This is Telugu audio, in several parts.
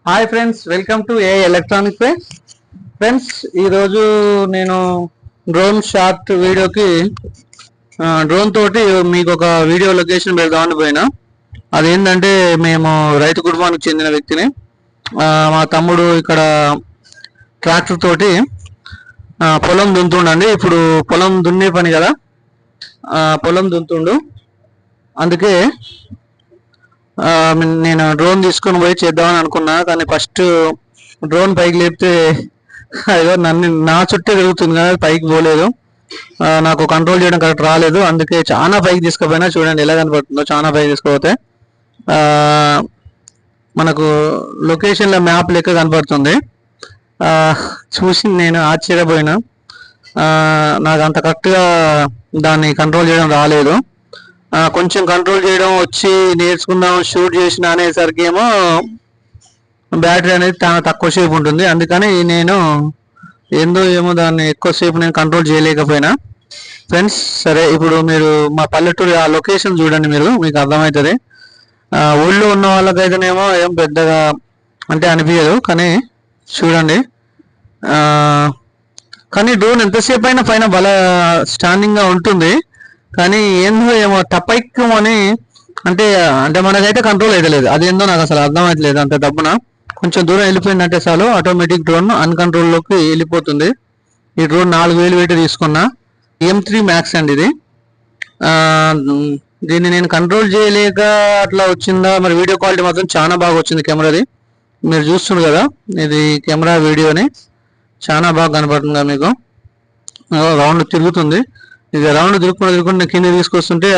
Hi friends, welcome to A electronic way. Friends, ఈరోజు నేను డ్రోన్ షార్ట్ వీడియోకి డ్రోన్ తోటి మీకు ఒక వీడియో లొకేషన్ పెడదామని పోయినా. అదేంటంటే, మేము రైతు కుటుంబానికి చెందిన వ్యక్తిని. మా తమ్ముడు ఇక్కడ ట్రాక్టర్ తోటి పొలం దున్తుండండి. ఇప్పుడు పొలం దున్నే పని కదా, పొలం దున్తుండు. అందుకే నేను డ్రోన్ తీసుకొని పోయి చేద్దామని అనుకున్నా. కానీ ఫస్ట్ డ్రోన్ పైకి లేపితే అయ్యో నా చుట్టే తిరుగుతుంది కదా, పైకి పోలేదు. నాకు కంట్రోల్ చేయడం కరెక్ట్ రాలేదు. అందుకే చాలా పైకి తీసుకుపోయినా. చూడండి ఎలా కనపడుతుందో. చాలా పైకి తీసుకుపోతే మనకు లొకేషన్లో మ్యాప్ లెక్క కనపడుతుంది. చూసి నేను ఆశ్చర్యపోయినా. నాకు అంత కరెక్ట్గా దాన్ని కంట్రోల్ చేయడం రాలేదు. కొంచెం కంట్రోల్ చేయడం వచ్చి నేర్చుకుందాం, షూట్ చేసిన అనేసరికి ఏమో బ్యాటరీ అనేది చాలా తక్కువ సేపు ఉంటుంది. అందుకని నేను ఏమో దాన్ని ఎక్కువసేపు నేను కంట్రోల్ చేయలేకపోయినా. ఫ్రెండ్స్, సరే, ఇప్పుడు మీరు మా పల్లెటూరు ఆ లొకేషన్ చూడండి, మీకు అర్థమవుతుంది. ఊళ్ళో ఉన్న వాళ్ళకైతేనేమో ఏం పెద్దగా అంటే అనిపించదు, కానీ చూడండి. కానీ డ్రోన్ ఎంతసేపు అయినా పైన బల స్టాండింగ్గా ఉంటుంది. కానీ ఏందో ఏమో తప్పైక్యమని అంటే మనకైతే కంట్రోల్ అయితే లేదు. అదేందో నాకు అసలు అర్థమవుతలేదు. అంత డబ్బున కొంచెం దూరం వెళ్ళిపోయిందంటే చాలు ఆటోమేటిక్ డ్రోన్ అన్కంట్రోల్లోకి వెళ్ళిపోతుంది. ఈ డ్రోన్ 4000 పెట్టి తీసుకున్నా. M3 Max అండి ఇది. దీన్ని నేను కంట్రోల్ చేయలేక అట్లా వచ్చిందా మరి. వీడియో క్వాలిటీ మాత్రం చాలా బాగా వచ్చింది కెమెరాది. మీరు చూస్తున్నారు కదా, ఇది కెమెరా వీడియోని చాలా బాగా కనపడుతుంది మీకు. రౌండ్ తిరుగుతుంది. ఇక రౌండ్ తిరుగుకుంటూ కింద తీసుకొస్తుంటే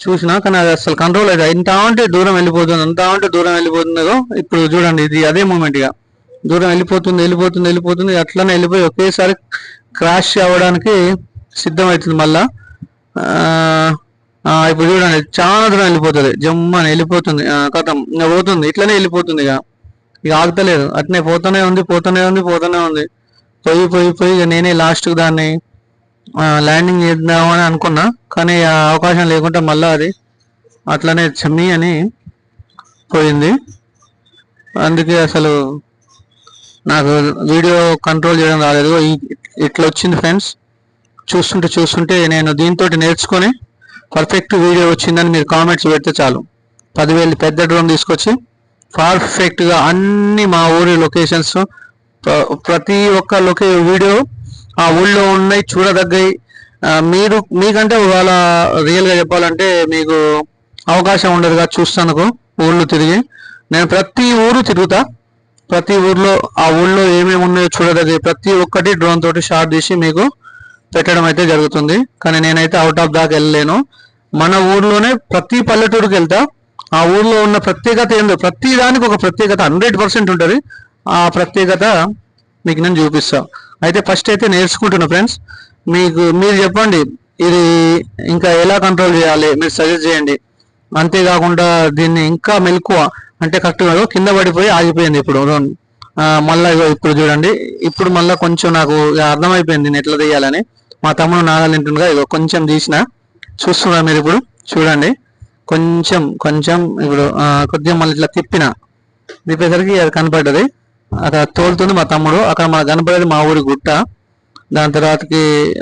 చూసినా, కానీ అది అసలు కంట్రోల్ అయితే ఇంత అంటే దూరం వెళ్ళిపోతుంది, అంత అంటే దూరం వెళ్ళిపోతుందో. ఇప్పుడు చూడండి, ఇది అదే మూమెంట్. ఇక దూరం వెళ్ళిపోతుంది. అట్లనే వెళ్ళిపోయి ఒకేసారి క్రాష్ అవ్వడానికి సిద్ధమవుతుంది మళ్ళా. ఇప్పుడు చూడండి, చాలా దూరం వెళ్ళిపోతుంది. జమ్మని వెళ్ళిపోతుంది. కథం ఇంకా పోతుంది, ఇట్లనే వెళ్ళిపోతుంది. ఇక ఆగుతలేదు, అట్నే పోతూనే ఉంది. పోయి ఇక నేనే లాస్ట్కి దాన్ని ల్యాండింగ్ చేద్దామని అనుకున్నా. కానీ ఆ అవకాశం లేకుండా మళ్ళీ అది అట్లనే చెమ్మి అని పోయింది. అందుకే అసలు నాకు వీడియో కంట్రోల్ చేయడం రాలేదు. ఇట్లా వచ్చింది ఫ్రెండ్స్. చూస్తుంటే నేను దీంతో నేర్చుకొని పర్ఫెక్ట్ వీడియో వచ్చిందని మీరు కామెంట్స్ పెడితే చాలు. 10,000 పెద్ద డ్రోన్ తీసుకొచ్చి పర్ఫెక్ట్గా అన్ని మా ఊరి లొకేషన్స్, ప్రతి ఒక్క వీడియో ఆ ఊళ్ళో ఉన్నాయి చూడదగ్గవి. మీకంటే వాళ్ళ రియల్గా చెప్పాలంటే మీకు అవకాశం ఉండదుగా చూస్తానుకో ఊళ్ళో తిరిగి. నేను ప్రతి ఊరు తిరుగుతా. ప్రతి ఊర్లో ఆ ఊళ్ళో ఏమేమి ఉన్నాయో చూడదగ్గ ప్రతి ఒక్కటి డ్రోన్ తోటి షాట్ తీసి మీకు పెట్టడం అయితే జరుగుతుంది. కానీ నేనైతే అవుట్ ఆఫ్ దాకా వెళ్ళలేను. మన ఊర్లోనే ప్రతి పల్లెటూరుకి వెళ్తా. ఆ ఊర్లో ఉన్న ప్రత్యేకత ఏందో, ప్రతి దానికి ఒక ప్రత్యేకత 100% ఉంటుంది. ఆ ప్రత్యేకత మీకు నేను చూపిస్తా. అయితే ఫస్ట్ అయితే నేర్చుకుంటున్నా ఫ్రెండ్స్. మీరు చెప్పండి, ఇది ఇంకా ఎలా కంట్రోల్ చేయాలి మీరు సజెస్ట్ చేయండి. అంతేకాకుండా దీన్ని ఇంకా మెలకువ అంటే కరెక్ట్గా కింద పడిపోయి ఆగిపోయింది ఇప్పుడు మళ్ళీ. ఇప్పుడు చూడండి, ఇప్పుడు మళ్ళీ కొంచెం నాకు అర్థమైపోయింది నేను ఎట్లా తీయాలని. మా తమ్ముడు నాగాలింటుండగా కొంచెం తీసిన. చూస్తున్నారు మీరు ఇప్పుడు చూడండి. కొంచెం ఇప్పుడు కొద్దిగా మళ్ళీ ఇట్లా తిప్పేసరికి అది కనపడ్డది. అక్కడ తోలుతుంది మా తమ్ముడు. అక్కడ మనకు కనపడేది మా ఊరి గుట్ట. దాని తర్వాతకి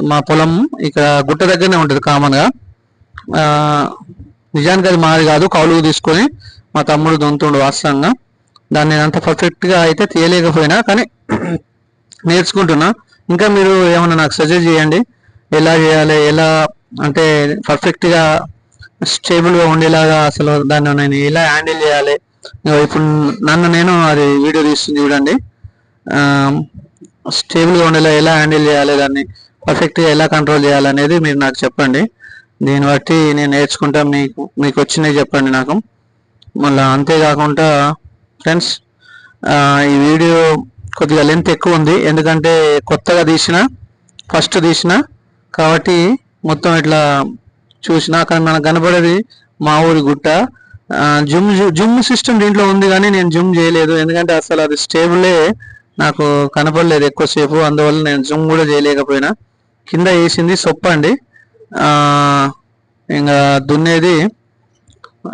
మా పొలం ఇక్కడ గుట్ట దగ్గరనే ఉంటుంది కామన్గా. నిజానికి అది మాది కాదు, కౌలుకు తీసుకొని మా తమ్ముడు దొంతుండు వాస్తవంగా. దాన్ని నేను అంత పర్ఫెక్ట్గా అయితే తీయలేకపోయినా, కానీ నేర్చుకుంటున్నా. ఇంకా మీరు ఏమన్నా నాకు సజెస్ట్ చేయండి, ఎలా చేయాలి, ఎలా అంటే పర్ఫెక్ట్గా స్టేబుల్గా ఉండేలాగా అసలు దాన్ని నేను ఎలా హ్యాండిల్ చేయాలి. ఇప్పుడు నేను అది వీడియో తీస్తుంది చూడండి. స్టేబుల్గా ఉండేలా ఎలా హ్యాండిల్ చేయాలి, దాన్ని పర్ఫెక్ట్గా ఎలా కంట్రోల్ చేయాలి అనేది మీరు నాకు చెప్పండి. దీన్ని బట్టి నేను నేర్చుకుంటా. మీకు వచ్చినవి చెప్పండి నాకు. మళ్ళీ అంతేకాకుండా ఫ్రెండ్స్, ఈ వీడియో కొద్దిగా లెంత్ ఎక్కువ ఉంది. ఎందుకంటే కొత్తగా ఫస్ట్ తీసిన కాబట్టి మొత్తం ఇట్లా చూసిన. కానీ మనకు కనపడేది మా ఊరి గుట్ట. జూమ్ సిస్టమ్ దీంట్లో ఉంది, కానీ నేను జూమ్ చేయలేదు. ఎందుకంటే అసలు అది స్టేబులే నాకు కనపడలేదు ఎక్కువసేపు. అందువల్ల నేను జూమ్ కూడా చేయలేకపోయినా. కింద వేసింది సొప్పండి. ఇంకా దున్నేది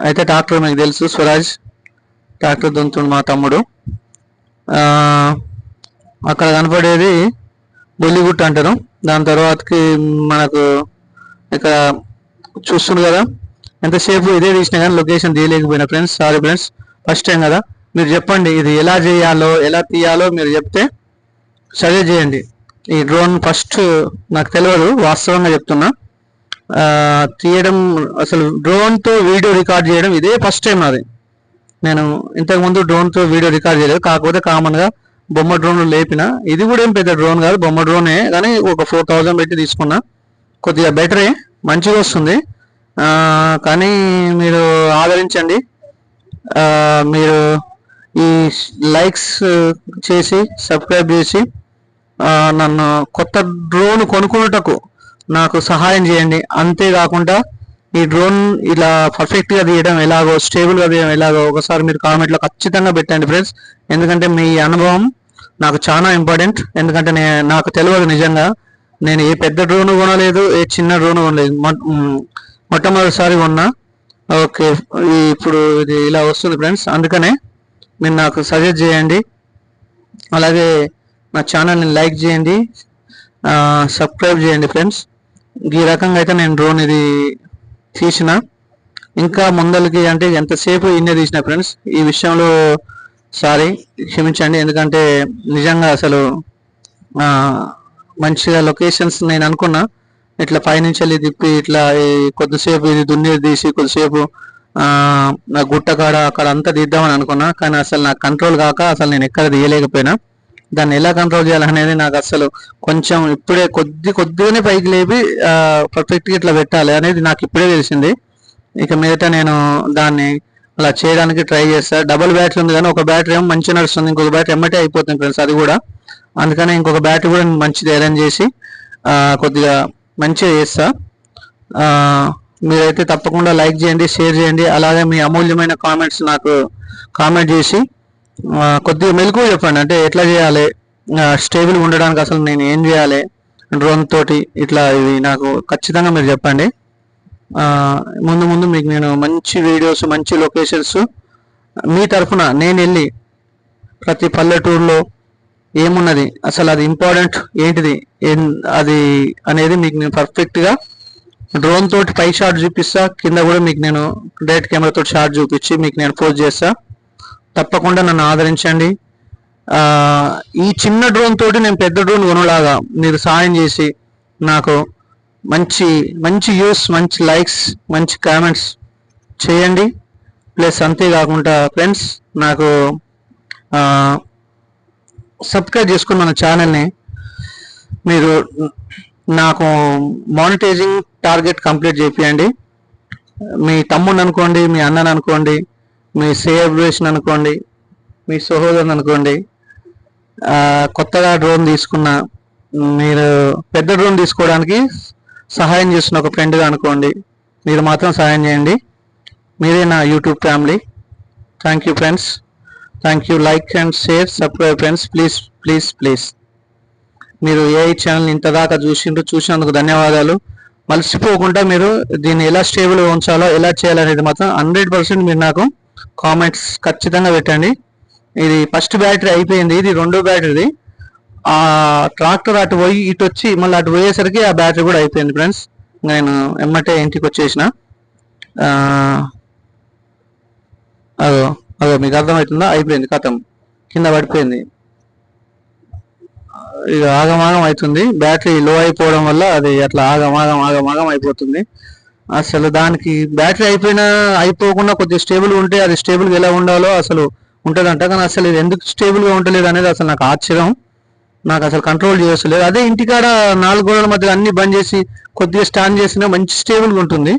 అయితే ట్రాక్టర్ మీకు తెలుసు, స్వరాజ్. ట్రాక్టర్ దున్నుతుండు మా తమ్ముడు. అక్కడ కనపడేది బొల్లిగుట్ట అంటారు. దాని తర్వాతకి మనకు ఇక్కడ చూస్తుంది కదా, ఎంతసేపు ఇదే తీసినా కానీ లొకేషన్ తీయలేకపోయినా friends, sorry friends, first time కదా. మీరు చెప్పండి ఇది ఎలా చేయాలో ఎలా తీయాలో మీరు చెప్తే సజెస్ట్ చేయండి. ఈ డ్రోన్ ఫస్ట్ నాకు తెలియదు, వాస్తవంగా చెప్తున్నా. తీయడం అసలు డ్రోన్తో వీడియో రికార్డ్ చేయడం ఇదే ఫస్ట్ టైం నాది. నేను ఇంతకుముందు డ్రోన్తో వీడియో రికార్డ్ చేయలేదు, కాకపోతే కామన్గా బొమ్మ డ్రోన్ లేపిన. ఇది కూడా ఏం పెద్ద డ్రోన్ కాదు, బొమ్మ డ్రోనే, కానీ ఒక 4000 పెట్టి తీసుకున్నా. కొద్దిగా బెటరే, మంచిగా వస్తుంది. కానీ మీరు ఆదరించండి. మీరు ఈ లైక్స్ చేసి సబ్స్క్రైబ్ చేసి నన్ను కొత్త డ్రోన్ కొనుక్కున్నటకు నాకు సహాయం చేయండి. అంతేకాకుండా ఈ డ్రోన్ ఇలా పర్ఫెక్ట్గా తీయడం ఎలాగో, స్టేబుల్గా తీయడం ఎలాగో ఒకసారి మీరు కామెంట్లో ఖచ్చితంగా పెట్టండి ఫ్రెండ్స్. ఎందుకంటే మీ అనుభవం నాకు చాలా ఇంపార్టెంట్. ఎందుకంటే నాకు తెలియదు నిజంగా. నేను ఏ పెద్ద డ్రోన్ కొనలేదు, ఏ చిన్న డ్రోన్ కొనలేదు, మొట్టమొదటిసారి కొన్నా. ఓకే, ఇప్పుడు ఇది ఇలా వస్తుంది ఫ్రెండ్స్. అందుకనే మీరు నాకు సజెస్ట్ చేయండి. అలాగే నా ఛానల్ని లైక్ చేయండి, సబ్స్క్రైబ్ చేయండి ఫ్రెండ్స్. ఈ రకంగా అయితే నేను డ్రోన్ ఇది తీసిన. ఇంకా ముందరికి అంటే ఎంతసేపు ఇన్నే తీసిన ఫ్రెండ్స్. ఈ విషయంలో సారీ, క్షమించండి. ఎందుకంటే నిజంగా అసలు మంచిగా లొకేషన్స్ నేను అనుకున్నా, ఇట్లా పైనుంచి వెళ్ళి తిప్పి ఇట్లా కొద్దిసేపు ఇది దున్నేది తీసి కొద్దిసేపు నా గుట్ట కాడ అక్కడ అంతా తీద్దామని అనుకున్నా. కానీ అసలు నాకు కంట్రోల్ కాక అసలు నేను ఎక్కడ తీయలేకపోయినా. దాన్ని ఎలా కంట్రోల్ చేయాలనేది నాకు అసలు కొంచెం ఇప్పుడే కొద్దిగానే పైకి లేపి పర్ఫెక్ట్గా ఇట్లా పెట్టాలి అనేది నాకు ఇప్పుడే తెలిసింది. ఇక మీదట నేను దాన్ని అలా చేయడానికి ట్రై చేస్తా. డబుల్ బ్యాటరీ ఉంది కానీ ఒక బ్యాటరీ ఏమో మంచిగా నడుస్తుంది, ఇంకొక బ్యాటరీ ఎమ్మటే అయిపోతుంది ఫ్రెండ్స్ అది కూడా. అందుకని ఇంకొక బ్యాటరీ కూడా మంచిది అరేంజ్ చేసి కొద్దిగా మంచిగా చేస్తా. మీరైతే తప్పకుండా లైక్ చేయండి, షేర్ చేయండి. అలాగే మీ అమూల్యమైన కామెంట్స్ నాకు కామెంట్ చేసి కొద్దిగా మెలకువ చెప్పండి. అంటే ఎట్లా చేయాలి, స్టేబుల్గా ఉండడానికి అసలు నేను ఏం చేయాలి డ్రోన్ తోటి, ఇట్లా ఇవి నాకు ఖచ్చితంగా మీరు చెప్పండి. ముందు ముందు మీకు నేను మంచి వీడియోస్, మంచి లొకేషన్స్ మీ తరఫున నేను వెళ్ళి ప్రతి పల్లెటూరులో ఏమున్నది అసలు అది ఇంపార్టెంట్ ఏంటిది అది అనేది మీకు నేను పర్ఫెక్ట్గా డ్రోన్ తోటి పై షాట్ చూపిస్తా, కింద కూడా మీకు నేను డైరెక్ట్ కెమెరాతో షాట్ చూపించి మీకు నేను పోస్ట్ చేస్తా. తప్పకుండా నన్ను ఆదరించండి. ఈ చిన్న డ్రోన్ తోటి నేను పెద్ద డ్రోన్ కొనలాగా మీరు సాయం చేసి నాకు మంచి మంచి వ్యూస్, మంచి లైక్స్, మంచి కామెంట్స్ చేయండి. ప్లస్ అంతేకాకుండా ఫ్రెండ్స్ నాకు సబ్స్క్రైబ్ చేసుకుని మన ఛానల్ని మీరు నాకు మానిటైజింగ్ టార్గెట్ కంప్లీట్ చేపియండి. మీ తమ్ముడు అనుకోండి, మీ అన్నని అనుకోండి, మీ సెలబ్రేషన్ అనుకోండి, మీ సహోదరుని అనుకోండి, కొత్తగా డ్రోన్ తీసుకున్న మీరు పెద్ద డ్రోన్ తీసుకోవడానికి సహాయం చేస్తున్న ఒక ఫ్రెండ్గా అనుకోండి, మీరు మాత్రం సహాయం చేయండి. మీరే నా YouTube family. Thank you friends, thank you. Like and share, subscribe friends, please please please. మీరు ఏ ఛానల్ ఇంతదాకా చూసినందుకు ధన్యవాదాలు. మర్చిపోకుండా మీరు దీన్ని ఎలా స్టేబుల్గా ఉంచాలో, ఎలా చేయాలనేది మాత్రం 100% మీరు నాకు కామెంట్స్ ఖచ్చితంగా పెట్టండి. ఇది ఫస్ట్ బ్యాటరీ అయిపోయింది, ఇది రెండో బ్యాటరీది. ఆ ట్రాక్టర్ అటు పోయి ఇటు వచ్చి మళ్ళీ అటు పోయేసరికి ఆ బ్యాటరీ కూడా అయిపోయింది ఫ్రెండ్స్. నేను ఎమ్మటే ఇంటికి వచ్చేసిన. అదో అదో మీకు అర్థమవుతుందా? అయిపోయింది, కథం కింద పడిపోయింది. ఇక ఆగమాగం అవుతుంది, బ్యాటరీ లో అయిపోవడం వల్ల అది అట్లా ఆగమాగం అయిపోతుంది. అసలు దానికి బ్యాటరీ అయిపోకుండా కొద్దిగా స్టేబుల్గా ఉంటే అది స్టేబుల్గా ఎలా ఉండాలో అసలు ఉంటుందంట. కానీ అసలు ఇది ఎందుకు స్టేబుల్గా ఉండలేదు అనేది అసలు నాకు ఆశ్చర్యం. నాకు అసలు కంట్రోల్ చేయలేదు. అదే ఇంటికాడ 4 గోడల మధ్య అన్ని బంద్ చేసి కొద్దిగా స్టాండ్ చేసినా మంచి స్టేబుల్గా ఉంటుంది.